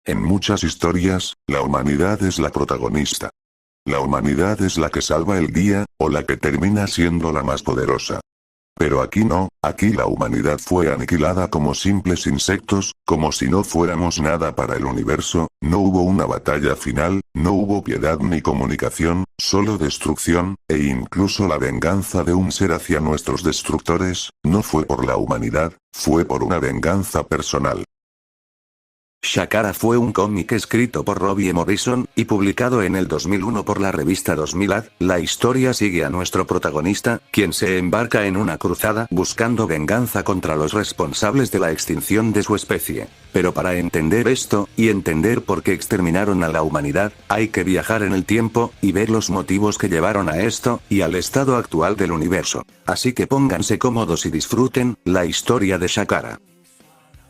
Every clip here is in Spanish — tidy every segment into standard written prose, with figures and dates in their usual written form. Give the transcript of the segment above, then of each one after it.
En muchas historias, la humanidad es la protagonista. La humanidad es la que salva el día, o la que termina siendo la más poderosa. Pero aquí no, aquí la humanidad fue aniquilada como simples insectos, como si no fuéramos nada para el universo, no hubo una batalla final, no hubo piedad ni comunicación, solo destrucción, e incluso la venganza de un ser hacia nuestros destructores, no fue por la humanidad, fue por una venganza personal. Shakara fue un cómic escrito por Robbie Morrison, y publicado en el 2001 por la revista 2000 AD. La historia sigue a nuestro protagonista, quien se embarca en una cruzada buscando venganza contra los responsables de la extinción de su especie. Pero para entender esto, y entender por qué exterminaron a la humanidad, hay que viajar en el tiempo, y ver los motivos que llevaron a esto, y al estado actual del universo. Así que pónganse cómodos y disfruten la historia de Shakara.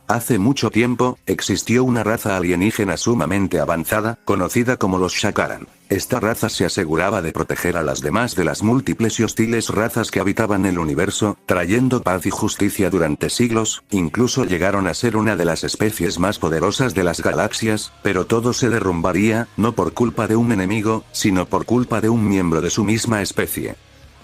Hace mucho tiempo, existió una raza alienígena sumamente avanzada, conocida como los Shakaran. Esta raza se aseguraba de proteger a las demás de las múltiples y hostiles razas que habitaban el universo, trayendo paz y justicia durante siglos, incluso llegaron a ser una de las especies más poderosas de las galaxias, pero todo se derrumbaría, no por culpa de un enemigo, sino por culpa de un miembro de su misma especie.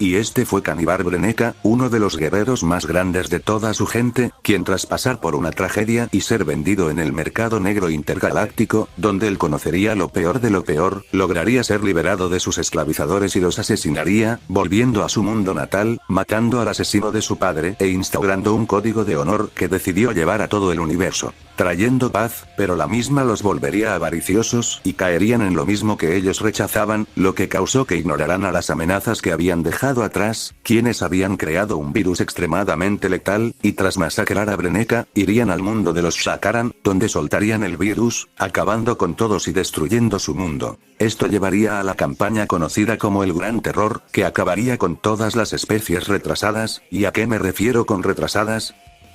Y este fue Canibar Breneka, uno de los guerreros más grandes de toda su gente, quien tras pasar por una tragedia y ser vendido en el mercado negro intergaláctico, donde él conocería lo peor de lo peor, lograría ser liberado de sus esclavizadores y los asesinaría, volviendo a su mundo natal, matando al asesino de su padre e instaurando un código de honor que decidió llevar a todo el universo, trayendo paz, pero la misma los volvería avariciosos y caerían en lo mismo que ellos rechazaban, lo que causó que ignoraran a las amenazas que habían dejado atrás, quienes habían creado un virus extremadamente letal, y tras masacrar a Breneka, irían al mundo de los Shakaran, donde soltarían el virus, acabando con todos y destruyendo su mundo. Esto llevaría a la campaña conocida como el Gran Terror, que acabaría con todas las especies retrasadas. ¿Y a qué me refiero con retrasadas?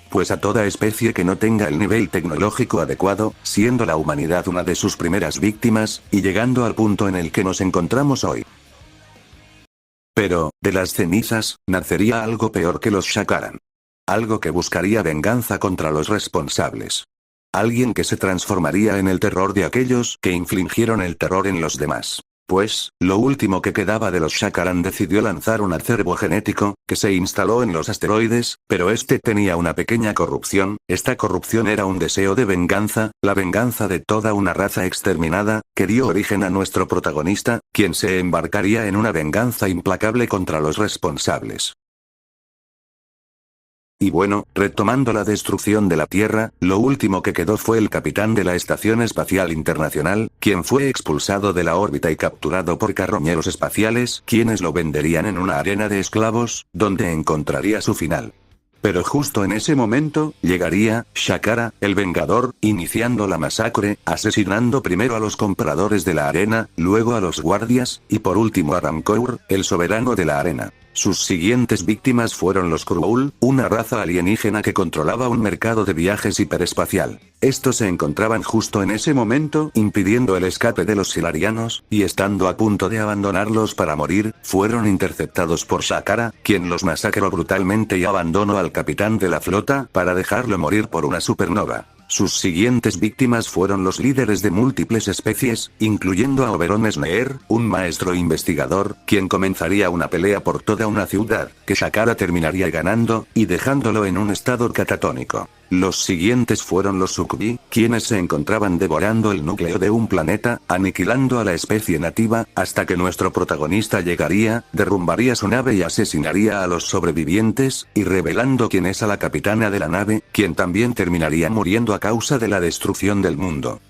Pues a toda especie que no tenga el nivel tecnológico adecuado, siendo la humanidad una de sus primeras víctimas, y llegando al punto en el que nos encontramos hoy. Pero, de las cenizas, nacería algo peor que los Shakaran. Algo que buscaría venganza contra los responsables. Alguien que se transformaría en el terror de aquellos que infligieron el terror en los demás. Pues, lo último que quedaba de los Shakaran decidió lanzar un acervo genético, que se instaló en los asteroides, pero este tenía una pequeña corrupción. Esta corrupción era un deseo de venganza, la venganza de toda una raza exterminada, que dio origen a nuestro protagonista, quien se embarcaría en una venganza implacable contra los responsables. Y bueno, retomando la destrucción de la Tierra, lo último que quedó fue el capitán de la Estación Espacial Internacional, quien fue expulsado de la órbita y capturado por carroñeros espaciales, quienes lo venderían en una arena de esclavos, donde encontraría su final. Pero justo en ese momento, llegaría Shakara, el Vengador, iniciando la masacre, asesinando primero a los compradores de la arena, luego a los guardias, y por último a Ramkour, el soberano de la arena. Sus siguientes víctimas fueron los Kruul, una raza alienígena que controlaba un mercado de viajes hiperespacial. Estos se encontraban justo en ese momento impidiendo el escape de los Silarianos, y estando a punto de abandonarlos para morir, fueron interceptados por Shakara, quien los masacró brutalmente y abandonó al capitán de la flota, para dejarlo morir por una supernova. Sus siguientes víctimas fueron los líderes de múltiples especies, incluyendo a Oberon Sneer, un maestro investigador, quien comenzaría una pelea por toda una ciudad, que Shakara terminaría ganando, y dejándolo en un estado catatónico. Los siguientes fueron los Sukubi, quienes se encontraban devorando el núcleo de un planeta, aniquilando a la especie nativa, hasta que nuestro protagonista llegaría, derrumbaría su nave y asesinaría a los sobrevivientes, y revelando quién es a la capitana de la nave, quien también terminaría muriendo a causa de la destrucción del mundo.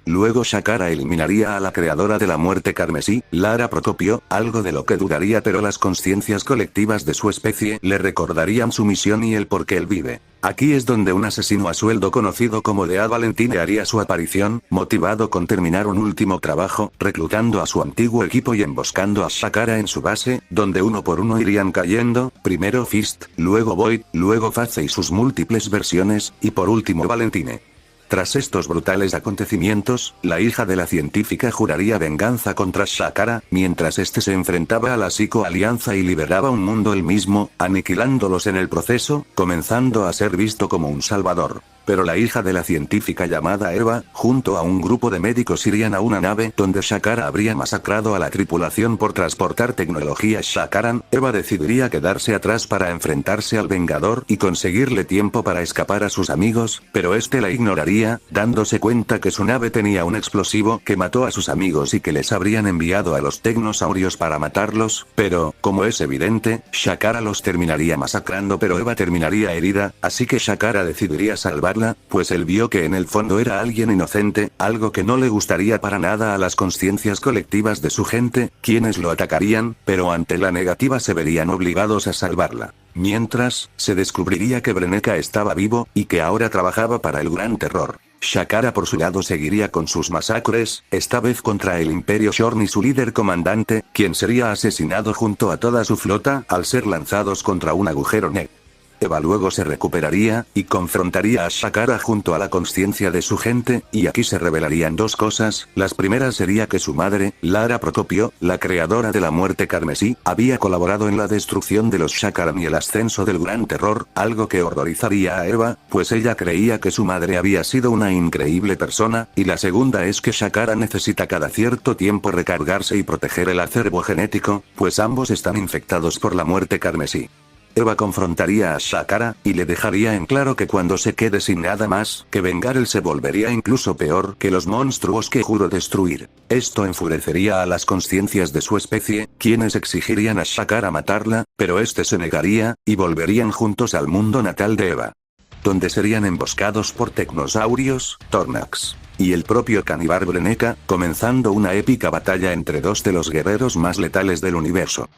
Luego Shakara eliminaría a la creadora de la muerte carmesí, Lara Procopio, algo de lo que dudaría, pero las conciencias colectivas de su especie le recordarían su misión y el por qué él vive. Aquí es donde un asesino a sueldo conocido como Dea Valentine haría su aparición, motivado con terminar un último trabajo, reclutando a su antiguo equipo y emboscando a Shakara en su base, donde uno por uno irían cayendo, primero Fist, luego Void, luego Face y sus múltiples versiones, y por último Valentine. Tras estos brutales acontecimientos, la hija de la científica juraría venganza contra Shakara, mientras este se enfrentaba a la Psico-Alianza y liberaba un mundo él mismo, aniquilándolos en el proceso, comenzando a ser visto como un salvador. pero la hija de la científica llamada Eva, junto a un grupo de médicos irían a una nave donde Shakara habría masacrado a la tripulación por transportar tecnología Shakaran. Eva decidiría quedarse atrás para enfrentarse al Vengador y conseguirle tiempo para escapar a sus amigos, pero este la ignoraría, dándose cuenta que su nave tenía un explosivo que mató a sus amigos y que les habrían enviado a los tecnosaurios para matarlos, pero, como es evidente, Shakara los terminaría masacrando, pero Eva terminaría herida, así que Shakara decidiría salvarla, pues él vio que en el fondo era alguien inocente, algo que no le gustaría para nada a las conciencias colectivas de su gente, quienes lo atacarían, pero ante la negativa se verían obligados a salvarla. Mientras, se descubriría que Breneka estaba vivo, y que ahora trabajaba para el Gran Terror. Shakara por su lado seguiría con sus masacres, esta vez contra el Imperio Shorn y su líder comandante, quien sería asesinado junto a toda su flota al ser lanzados contra un agujero negro. Eva luego se recuperaría, y confrontaría a Shakara junto a la conciencia de su gente, y aquí se revelarían dos cosas. Las primeras sería que su madre, Lara Procopio, la creadora de la muerte carmesí, había colaborado en la destrucción de los Shakaran y el ascenso del Gran Terror, algo que horrorizaría a Eva, pues ella creía que su madre había sido una increíble persona, y la segunda es que Shakara necesita cada cierto tiempo recargarse y proteger el acervo genético, pues ambos están infectados por la muerte carmesí. Eva confrontaría a Shakara, y le dejaría en claro que cuando se quede sin nada más que vengar él se volvería incluso peor que los monstruos que juró destruir. Esto enfurecería a las conciencias de su especie, quienes exigirían a Shakara matarla, pero este se negaría, y volverían juntos al mundo natal de Eva, donde serían emboscados por tecnosaurios, Tornax y el propio Canibar Breneka, comenzando una épica batalla entre dos de los guerreros más letales del universo.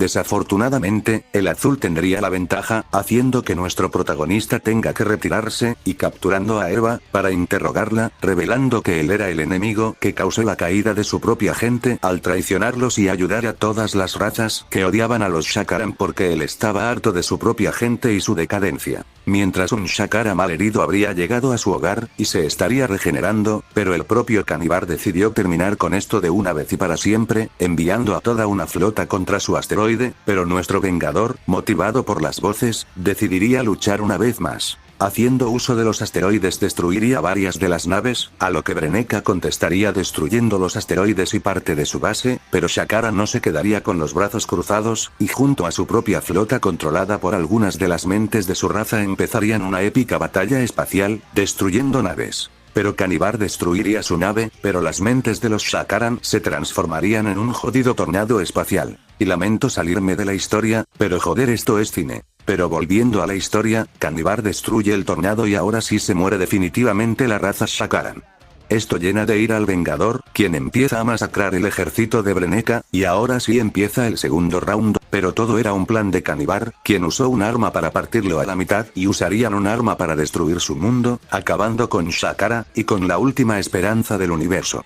Desafortunadamente, el azul tendría la ventaja, haciendo que nuestro protagonista tenga que retirarse, y capturando a Eva, para interrogarla, revelando que él era el enemigo que causó la caída de su propia gente al traicionarlos y ayudar a todas las razas que odiaban a los Shakaran porque él estaba harto de su propia gente y su decadencia. Mientras un Shakara malherido habría llegado a su hogar, y se estaría regenerando, pero el propio Canibar decidió terminar con esto de una vez y para siempre, enviando a toda una flota contra su asteroide, pero nuestro Vengador, motivado por las voces, decidiría luchar una vez más. Haciendo uso de los asteroides destruiría varias de las naves, a lo que Breneka contestaría destruyendo los asteroides y parte de su base, pero Shakara no se quedaría con los brazos cruzados, y junto a su propia flota controlada por algunas de las mentes de su raza empezarían una épica batalla espacial, destruyendo naves. Pero Canibar destruiría su nave, pero las mentes de los Shakaran se transformarían en un jodido tornado espacial. Y lamento salirme de la historia, pero joder, esto es cine. Pero volviendo a la historia, Canibar destruye el tornado y ahora sí se muere definitivamente la raza Shakaran. Esto llena de ira al Vengador, quien empieza a masacrar el ejército de Breneka, y ahora sí empieza el segundo round, pero todo era un plan de Canibar, quien usó un arma para partirlo a la mitad y usarían un arma para destruir su mundo, acabando con Shakara, y con la última esperanza del universo.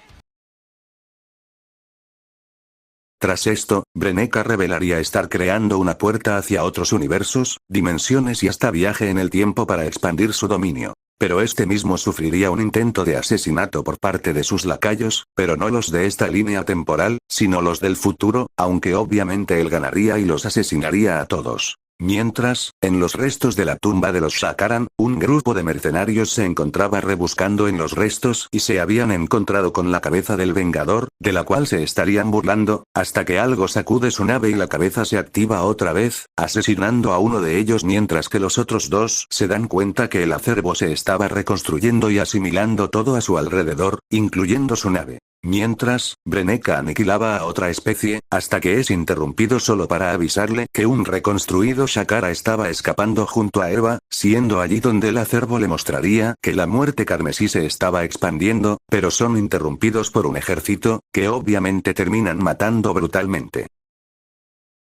Tras esto, Breneka revelaría estar creando una puerta hacia otros universos, dimensiones y hasta viaje en el tiempo para expandir su dominio. Pero este mismo sufriría un intento de asesinato por parte de sus lacayos, pero no los de esta línea temporal, sino los del futuro, aunque obviamente él ganaría y los asesinaría a todos. Mientras, en los restos de la tumba de los Shakaran, un grupo de mercenarios se encontraba rebuscando en los restos y se habían encontrado con la cabeza del Vengador, de la cual se estarían burlando, hasta que algo sacude su nave y la cabeza se activa otra vez, asesinando a uno de ellos mientras que los otros dos se dan cuenta que el acervo se estaba reconstruyendo y asimilando todo a su alrededor, incluyendo su nave. Mientras, Breneka aniquilaba a otra especie, hasta que es interrumpido solo para avisarle que un reconstruido Shakara estaba escapando junto a Eva, siendo allí donde el acervo le mostraría que la muerte carmesí se estaba expandiendo, pero son interrumpidos por un ejército, que obviamente terminan matando brutalmente.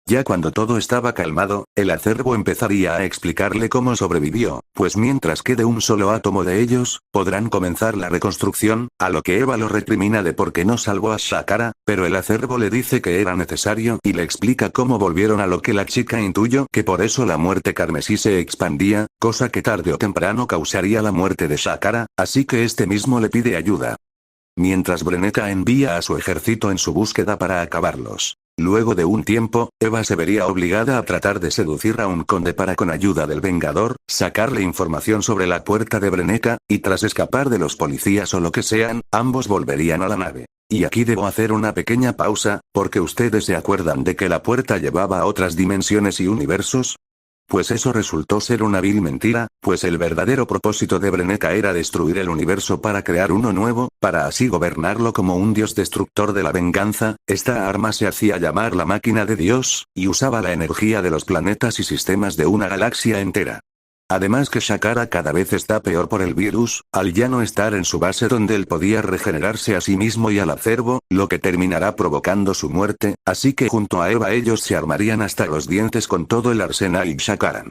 Ya cuando todo estaba calmado, el acervo empezaría a explicarle cómo sobrevivió, pues mientras quede un solo átomo de ellos, podrán comenzar la reconstrucción, a lo que Eva lo recrimina de por qué no salvó a Shakara, pero el acervo le dice que era necesario y le explica cómo volvieron, a lo que la chica intuyó que por eso la muerte carmesí se expandía, cosa que tarde o temprano causaría la muerte de Shakara, así que este mismo le pide ayuda. Mientras Breneka envía a su ejército en su búsqueda para acabarlos. Luego de un tiempo, Eva se vería obligada a tratar de seducir a un conde para con ayuda del Vengador, sacarle información sobre la puerta de Breneca, y tras escapar de los policías o lo que sean, ambos volverían a la nave. Y aquí debo hacer una pequeña pausa, porque ustedes se acuerdan de que la puerta llevaba a otras dimensiones y universos. Pues eso resultó ser una vil mentira, pues el verdadero propósito de Breneca era destruir el universo para crear uno nuevo, para así gobernarlo como un dios destructor de la venganza. Esta arma se hacía llamar la máquina de Dios, y usaba la energía de los planetas y sistemas de una galaxia entera. Además que Shakara cada vez está peor por el virus, al ya no estar en su base donde él podía regenerarse a sí mismo y al acervo, lo que terminará provocando su muerte, así que junto a Eva ellos se armarían hasta los dientes con todo el arsenal Shakaran.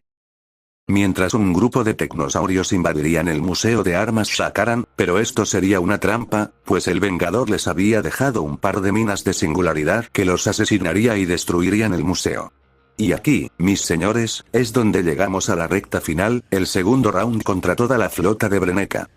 Mientras un grupo de tecnosaurios invadirían el museo de armas Shakaran, pero esto sería una trampa, pues el Vengador les había dejado un par de minas de singularidad que los asesinaría y destruirían el museo. Y aquí, mis señores, es donde llegamos a la recta final, el segundo round contra toda la flota de Breneca.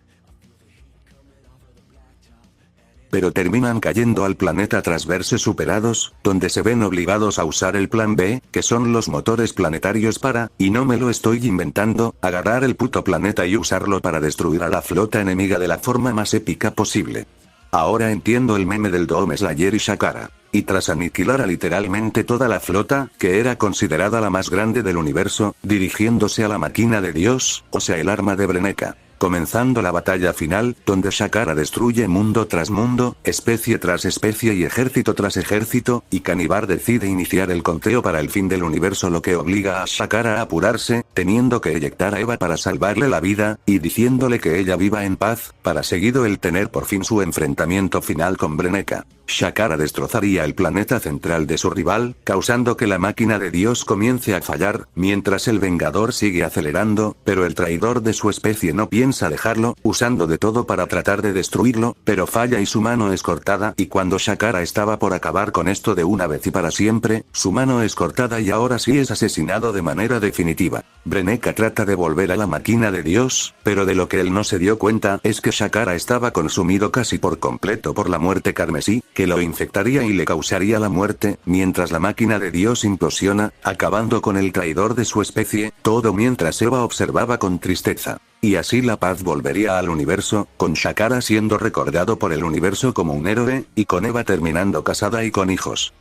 Pero terminan cayendo al planeta tras verse superados, donde se ven obligados a usar el plan B, que son los motores planetarios para, y no me lo estoy inventando, agarrar el puto planeta y usarlo para destruir a la flota enemiga de la forma más épica posible. Ahora entiendo el meme del Doom Slayer y Shakara. Y tras aniquilar a literalmente toda la flota, que era considerada la más grande del universo, dirigiéndose a la máquina de Dios, o sea el arma de Breneca. Comenzando la batalla final, donde Shakara destruye mundo tras mundo, especie tras especie y ejército tras ejército, y Canibar decide iniciar el conteo para el fin del universo, lo que obliga a Shakara a apurarse, teniendo que eyectar a Eva para salvarle la vida, y diciéndole que ella viva en paz, para seguido el tener por fin su enfrentamiento final con Breneca. Shakara destrozaría el planeta central de su rival, causando que la máquina de Dios comience a fallar, mientras el Vengador sigue acelerando, pero el traidor de su especie no piensa dejarlo, usando de todo para tratar de destruirlo, pero falla y su mano es cortada, y cuando Shakara estaba por acabar con esto de una vez y para siempre, su mano es cortada y ahora sí es asesinado de manera definitiva. Breneca trata de volver a la máquina de Dios, pero de lo que él no se dio cuenta es que Shakara estaba consumido casi por completo por la muerte carmesí, que lo infectaría y le causaría la muerte, mientras la máquina de Dios implosiona, acabando con el traidor de su especie, todo mientras Eva observaba con tristeza. Y así la paz volvería al universo, con Shakara siendo recordado por el universo como un héroe, y con Eva terminando casada y con hijos.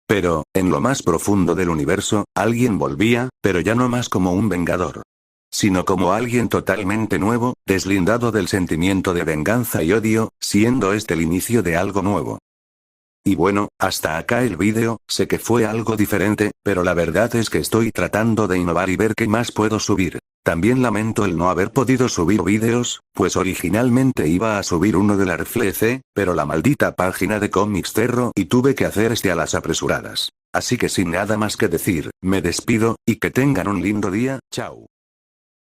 Pero, en lo más profundo del universo, alguien volvía, pero ya no más como un vengador, sino como alguien totalmente nuevo, deslindado del sentimiento de venganza y odio, siendo este el inicio de algo nuevo. Y bueno, hasta acá el vídeo, sé que fue algo diferente, pero la verdad es que estoy tratando de innovar y ver qué más puedo subir. También lamento el no haber podido subir vídeos, pues originalmente iba a subir uno de la RFLC, pero la maldita página de Comics cerró y tuve que hacer este a las apresuradas. Así que sin nada más que decir, me despido, y que tengan un lindo día, chao.